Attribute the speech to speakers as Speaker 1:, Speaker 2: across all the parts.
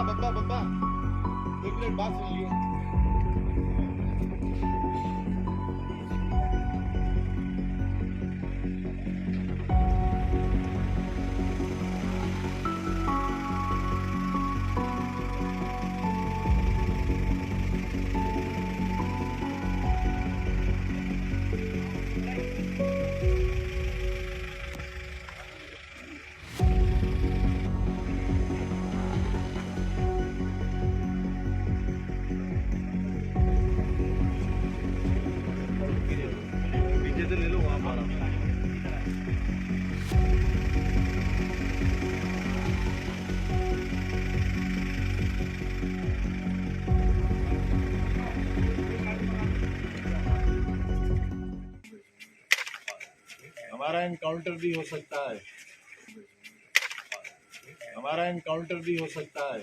Speaker 1: बब्बा बब्बा 1 minute बात सुन लियो। ले लो वहाँ पर। हमारा एनकाउंटर भी हो सकता है, हमारा एनकाउंटर भी हो सकता है,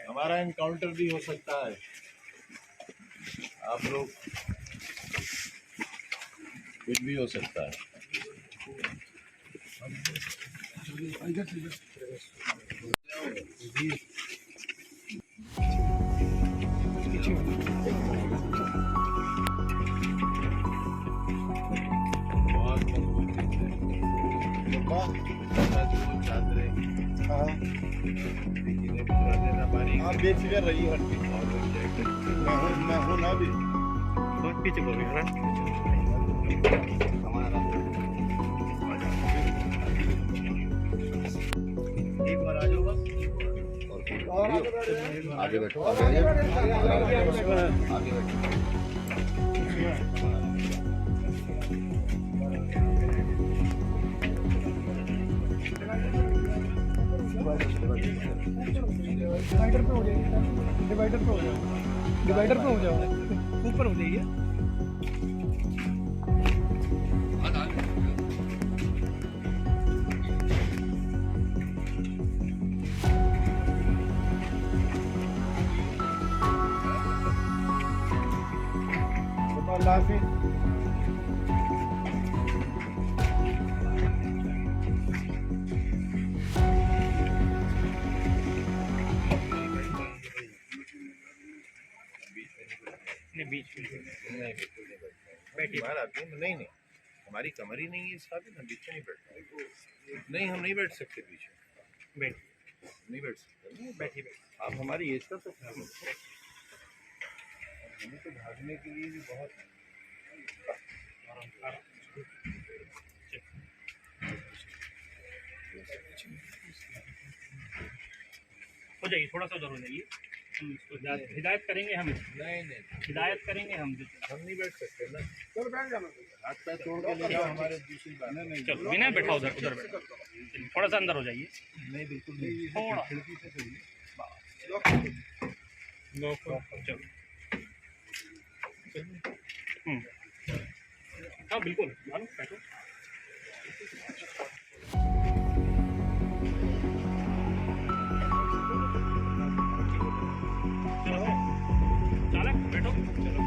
Speaker 1: हमारा एनकाउंटर भी हो सकता है। आप लोग कुछ भी हो सकता है। हाँ बेफिक्र रहिए, मैं हूँ ना अभी पीछे बोल रहा हमारा एक बार आ जाओ बस और आगे बैठो, आगे बैठो।
Speaker 2: डिवाइडर पे हो जाएगी, डिवाइडर पे हो जाओ, डिवाइडर पे हो जाओ, ऊपर हो जाइए।
Speaker 1: बीच में नहीं, बिल्कुल नहीं बैठिए बाहर आते हैं। नहीं नहीं, हमारी कमर ही नहीं है इसका भी, हम बीच में नहीं बैठते। नहीं, हम नहीं बैठ सकते पीछे, नहीं बैठ सकते। बैठिए, आप हमारी एज का तो हमें तो भागने के लिए भी बहुत
Speaker 3: हो जाइए, थोड़ा सा उधर हो जाइए। हम इसको हिदायत करेंगे, हम
Speaker 1: नहीं
Speaker 3: हिदायत करेंगे हम
Speaker 1: नहीं बैठ सकते ना। चलो बैठ जाना, हाथ पैर तोड़ के ले जाओ हमारे दूसरी बात। नहीं
Speaker 3: चलो विनय बैठा उधर बैठा, थोड़ा सा अंदर हो जाइए।
Speaker 1: नहीं बिल्कुल नहीं,
Speaker 3: थोड़ा
Speaker 1: खिड़की से चलिए।
Speaker 3: चलो हाँ बिल्कुल बैठो। चालक बैठो, चलो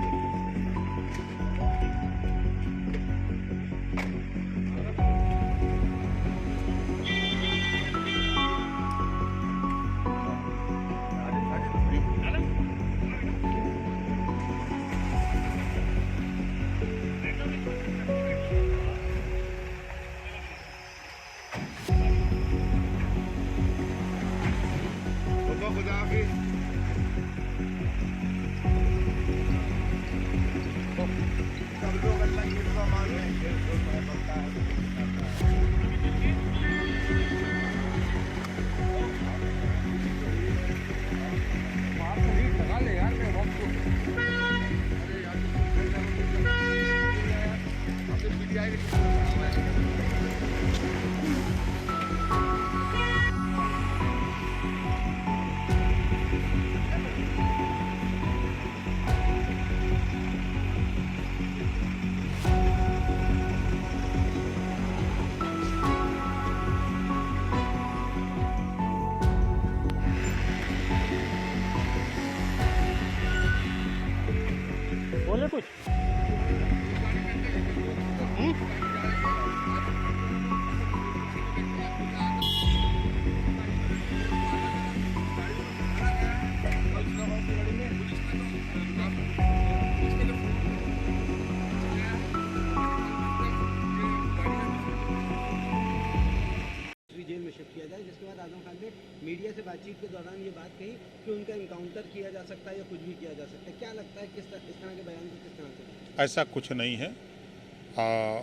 Speaker 4: मीडिया से बातचीत के दौरान ये बात कही कि उनका इनकाउंटर किया जा सकता है या कुछ भी किया जा सकता है। क्या लगता है इस तरह के बयान को किस तरह से?
Speaker 5: ऐसा कुछ नहीं है।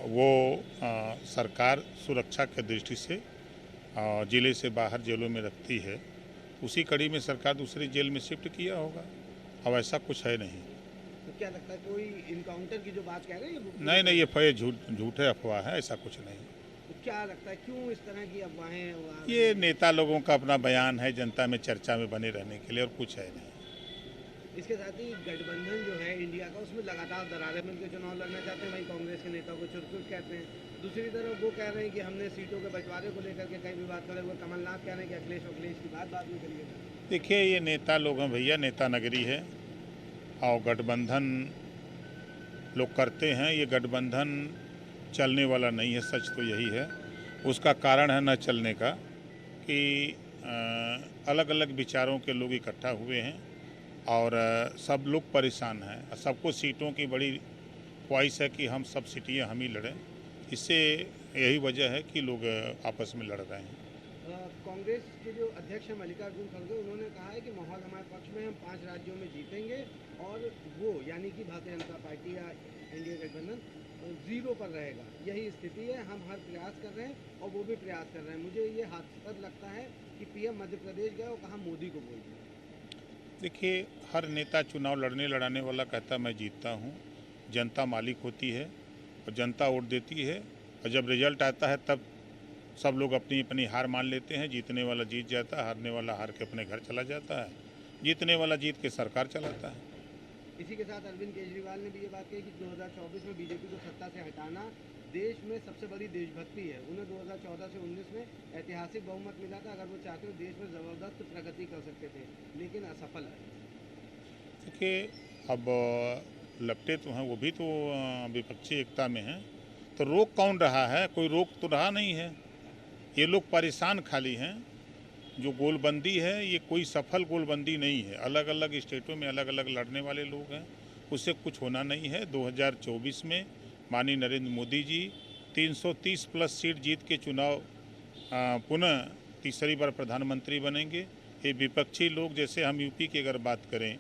Speaker 5: वो सरकार सुरक्षा के दृष्टि से जिले से बाहर जेलों में रखती है, उसी कड़ी में सरकार दूसरी जेल में शिफ्ट किया होगा। अब ऐसा कुछ है नहीं।
Speaker 4: तो क्या लगता है कोई इनकाउंटर की जो बात कह रहे हैं
Speaker 5: नहीं, ये झूठे अफवाह है, ऐसा कुछ नहीं।
Speaker 4: तो क्या लगता है क्यों इस तरह की अफवाहें?
Speaker 5: ये नेता लोगों का अपना बयान है जनता में चर्चा में बने रहने के लिए, और कुछ है नहीं।
Speaker 4: इसके साथ ही गठबंधन जो है इंडिया का, उसमें लगातार दरारें मिलकर चुनाव लड़ना चाहते हैं। वहीं कांग्रेस के नेताओं को चुरकुट कहते हैं। दूसरी तरफ वो कह रहे हैं कि हमने सीटों के बंटवारे को लेकर के कई विवाद करे हुए। कमलनाथ कह रहे हैं कि अखिलेश की बात बाद में करिएगा।
Speaker 5: देखिए, ये नेता लोग हैं भैया, नेता नगरी है, और गठबंधन लोग करते हैं। ये गठबंधन चलने वाला नहीं है, सच तो यही है। उसका कारण है न चलने का कि अलग अलग विचारों के लोग इकट्ठा हुए हैं और सब लोग परेशान हैं। सबको सीटों की बड़ी ख्वाहिश है कि हम सब सीटें हम ही लड़ें। इससे यही वजह है कि लोग आपस में लड़ रहे हैं।
Speaker 4: कांग्रेस के जो अध्यक्ष हैं मल्लिकार्जुन खड़गे, उन्होंने कहा है कि माहौल हमारे पक्ष में, हम 5 राज्यों में जीतेंगे और वो यानी कि भारतीय जनता पार्टी या एनडीए गठबंधन 0 पर रहेगा। यही स्थिति है। हम हर प्रयास कर रहे हैं और वो भी प्रयास कर रहे हैं। मुझे ये हास्यास्पद लगता है कि पीएम मध्य प्रदेश गए और कहा मोदी को बोल दिया।
Speaker 5: देखिए, हर नेता चुनाव लड़ने वाला कहता मैं जीतता हूँ। जनता मालिक होती है और जनता वोट देती है, और जब रिजल्ट आता है तब सब लोग अपनी अपनी हार मान लेते हैं। जीतने वाला जीत जाता है, हारने वाला हार के अपने घर चला जाता है, जीतने वाला जीत के सरकार चलाता है।
Speaker 4: इसी के साथ अरविंद केजरीवाल ने भी ये बात कही कि 2024 में बीजेपी को सत्ता से हटाना देश में सबसे बड़ी देशभक्ति है। उन्हें 2014 से 19 में ऐतिहासिक बहुमत मिला था। अगर वो चाहते तो देश में ज़बरदस्त प्रगति कर सकते थे, लेकिन असफल है।
Speaker 5: देखिए, अब लपटे तो हैं, वो भी तो विपक्षी एकता में हैं, तो रोक कौन रहा है? कोई रोक तो रहा नहीं है। ये लोग परेशान खाली हैं। जो गोलबंदी है, ये कोई सफल गोलबंदी नहीं है। अलग अलग स्टेटों में अलग अलग लड़ने वाले लोग हैं, उससे कुछ होना नहीं है। 2024 में माननीय नरेंद्र मोदी जी 330 प्लस सीट जीत के चुनाव पुनः तीसरी बार प्रधानमंत्री बनेंगे। ये विपक्षी लोग, जैसे हम यूपी की अगर बात करें,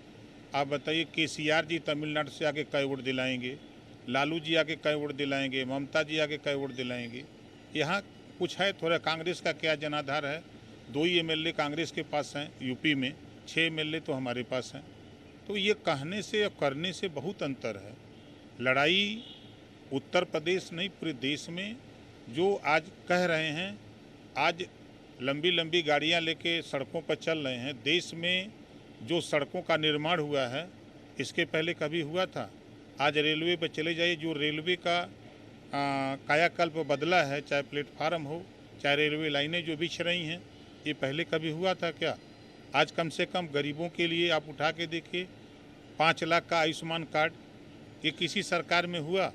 Speaker 5: आप बताइए केसीआर जी तमिलनाडु से आके कई वोट दिलाएंगे, लालू जी आके कई वोट दिलाएंगे, ममता जी आके कई वोट दिलाएंगे। यहाँ कुछ है थोड़ा। कांग्रेस का क्या जनाधार है? 2 ही एमएलए कांग्रेस के पास हैं यूपी में, 6 एमएलए तो हमारे पास हैं। तो ये कहने से और करने से बहुत अंतर है। लड़ाई उत्तर प्रदेश नहीं, पूरे देश में जो आज कह रहे हैं, आज लंबी लंबी गाड़ियां लेके सड़कों पर चल रहे हैं। देश में जो सड़कों का निर्माण हुआ है, इसके पहले कभी हुआ था? आज रेलवे पर चले जाइए, जो रेलवे का कायाकल्प बदला है, चाहे प्लेटफार्म हो, चाहे रेलवे लाइनें जो बिछ रही हैं, ये पहले कभी हुआ था क्या? आज कम से कम गरीबों के लिए आप उठा के देखिए, 5 लाख का आयुष्मान कार्ड, ये किसी सरकार में हुआ?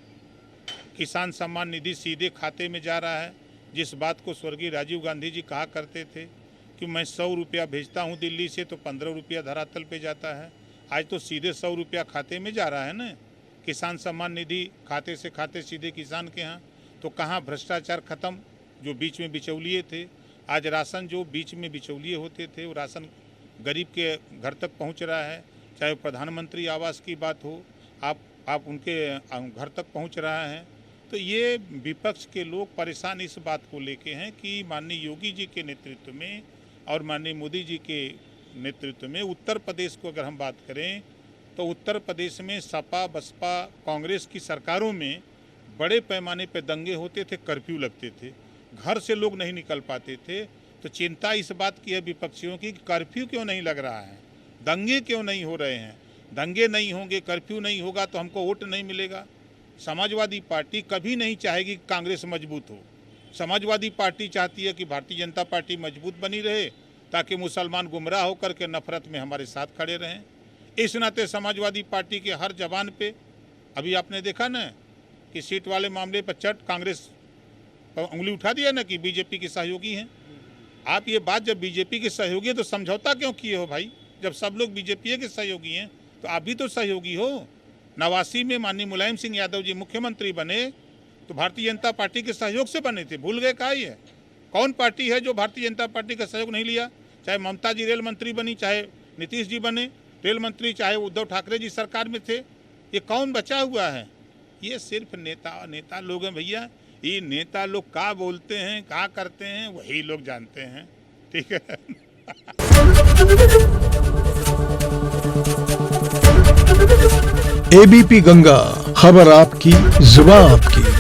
Speaker 5: किसान सम्मान निधि सीधे खाते में जा रहा है, जिस बात को स्वर्गीय राजीव गांधी जी कहा करते थे कि मैं 100 रुपया भेजता हूँ दिल्ली से तो 15 रुपया धरातल पे जाता है। आज तो सीधे 100 रुपया खाते में जा रहा है ना। किसान सम्मान निधि खाते से खाते सीधे किसान के यहाँ। तो कहाँ भ्रष्टाचार खत्म? जो बीच में बिचौलिए थे, आज राशन जो बीच में बिचौलिए होते थे, वो राशन गरीब के घर तक पहुँच रहा है। चाहे प्रधानमंत्री आवास की बात हो, आप उनके घर तक पहुँच रहा है। तो ये विपक्ष के लोग परेशान इस बात को लेके हैं कि माननीय योगी जी के नेतृत्व में और माननीय मोदी जी के नेतृत्व में उत्तर प्रदेश को अगर हम बात करें तो उत्तर प्रदेश में सपा बसपा कांग्रेस की सरकारों में बड़े पैमाने पर दंगे होते थे, कर्फ्यू लगते थे, घर से लोग नहीं निकल पाते थे। तो चिंता इस बात की है विपक्षियों की, कर्फ्यू क्यों नहीं लग रहा है, दंगे क्यों नहीं हो रहे हैं। दंगे नहीं होंगे, कर्फ्यू नहीं होगा तो हमको वोट नहीं मिलेगा। समाजवादी पार्टी कभी नहीं चाहेगी कि कांग्रेस मजबूत हो। समाजवादी पार्टी चाहती है कि भारतीय जनता पार्टी मजबूत बनी रहे, ताकि मुसलमान गुमराह होकर के नफरत में हमारे साथ खड़े रहें। इस नाते समाजवादी पार्टी के हर जवान पे, अभी आपने देखा ना कि सीट वाले मामले पर चट कांग्रेस पर उंगली उठा दिया ना कि बीजेपी के सहयोगी हैं। आप ये बात जब बीजेपी के सहयोगी है तो समझौता क्यों किए हो भाई? जब सब लोग बीजेपी के सहयोगी हैं तो आप भी तो सहयोगी हो। 89 में माननीय मुलायम सिंह यादव जी मुख्यमंत्री बने तो भारतीय जनता पार्टी के सहयोग से बने थे, भूल गए? कहा ये कौन पार्टी है जो भारतीय जनता पार्टी का सहयोग नहीं लिया? चाहे ममता जी रेल मंत्री बनी, चाहे नीतीश जी बने रेल मंत्री, चाहे उद्धव ठाकरे जी सरकार में थे, ये कौन बचा हुआ है? ये सिर्फ नेता लोग हैं भैया। ये नेता लोग क्या बोलते हैं, क्या करते हैं, वही लोग जानते हैं। ठीक है।
Speaker 6: एबीपी गंगा, खबर आपकी, जुबान आपकी।